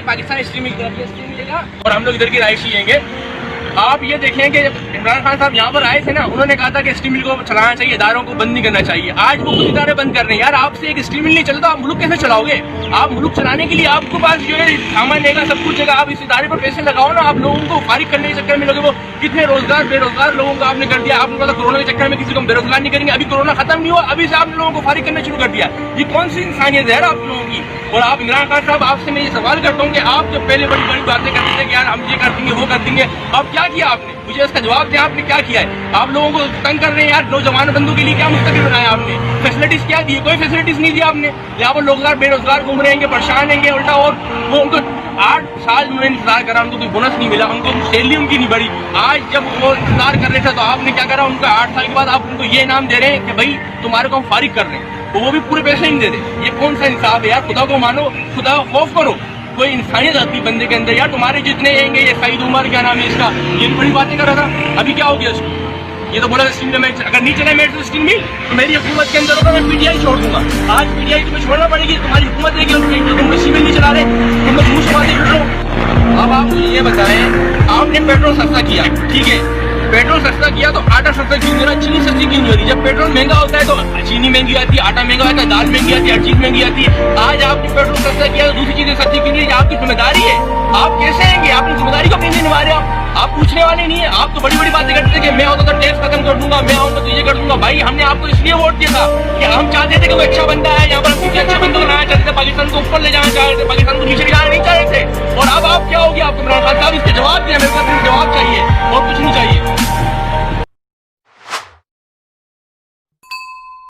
Pakistan stream की तरफ ये स्ट्रीम मिलेगा और हम लोग इधर की राइट जिएंगे। आप ये देखें कि जब इमरान खान साहब यहाँ पर आए थे ना, उन्होंने कहा था कि स्टीम मिल को चलाना चाहिए, इदारों को बंद नहीं करना चाहिए। आज वो कुछ इदारे बंद कर रहे हैं। यार आपसे एक स्टीम मिल नहीं चलता, आप मुल्क कैसे चलाओगे? आप मुल्क चलाने के लिए आपके पास जो है सामान देगा, सब कुछ देगा, आप इस इदारे पर पैसे लगाओ ना। आप लोगों को फारिग करने के चक्कर में लोगों को कितने रोजगार बेरोजगार लोगों को आपने कर दिया। आपने कहा कोरोना के चक्कर में किसी को बेरोजगार नहीं करेंगे, अभी कोरोना खत्म नहीं हुआ, अभी से आपने लोगों को फारिग करना शुरू कर दिया। ये कौन सी इंसानियत है आप लोगों की? और आप इमरान खान साहब, आपसे मैं ये सवाल करता हूँ कि आप जब पहले बड़ी बड़ी बातें करते थे कि यार हम ये कर देंगे वो कर देंगे, अब क्या किया आपने? मुझे इसका जवाब दें, आपने क्या किया है? आप लोगों को तंग कर रहे हैं यार, नौजवान बंदों के लिए क्या मुस्तकिल बनाया आपने? फैसिलिटीज क्या दी? कोई फैसिलिटीज नहीं दी आपने। यहाँ पर लोग बेरोजगार घूम रहे हैं, परेशान हैं उल्टा, और वो उनको 8 साल उन्होंने इंतजार करा, उनको कोई बोनस नहीं मिला, उनको सैलरी उनकी नहीं बढ़ी। आज जब वो इंतजार कर रहे थे तो आपने क्या करा? उनका 8 साल के बाद आप उनको ये इनाम दे रहे हैं कि भाई तुम्हारे को हम फारिग कर रहे हैं, तो वो भी पूरे पैसे नहीं दे रहे। ये कौन सा इंसाफ है यार? खुदा को मानो, खुदा का खौफ करो, कोई इंसानियत आती बंदे के अंदर। यार तुम्हारे जितने आएंगे, ये सईद उमर क्या नाम है इसका, ये भी बड़ी बातें कर रहा था, अभी क्या हो गया इसको? ये तो बोला स्टीम में अगर नहीं चले मेरे तो स्टीम मिल तो मेरी हुकूमत के अंदर होगा, मैं पीटीआई छोड़ दूंगा। आज पीटीआई तुम्हें छोड़ना पड़ेगी, तुम्हारी हुकूमत है कि तुम स्टीम नहीं चला रहे, तुम लोग मुँह छुपाते फिर रहो। अब आप मुझे ये बताएं, आपने पेट्रोल सस्ता किया, ठीक है, पेट्रोल सस्ता किया तो आटा सस्ता क्यों नहीं हो रहा? चीनी सस्ती क्यों नहीं हो रही? जब पेट्रोल महंगा होता है तो चीनी महंगी आती है, आटा महंगा आता है, दाल महंगी आती है, हर चीज महंगी आती है। आज आपने पेट्रोल सस्ता किया तो दूसरी चीजें सस्ती क्यों नहीं? आपकी जिम्मेदारी है, आप कैसे आएंगे? आपने जिम्मेदारी को अपनी नहीं निभा रहे, आप पूछने वाले नहीं है। आप तो बड़ी बड़ी बातें करते थे कि मैं होता तो टैक्स खत्म कर दूंगा, मैं आऊंगा तो ये कर दूंगा। भाई हमने आपको इसलिए वोट दिया था कि हम चाहते थे कि वो अच्छा बंदा है, यहाँ पर हम अच्छे बंदे को लाना चाहते थे, पाकिस्तान को ऊपर ले जाना चाहते थे, पाकिस्तान को नीचे गिराना नहीं चाहते थे। और अब आप क्या हो गया? आपको इमरान खान साहब इसके जवाब दिया, मेरे पास जवाब चाहिए और कुछ नहीं चाहिए।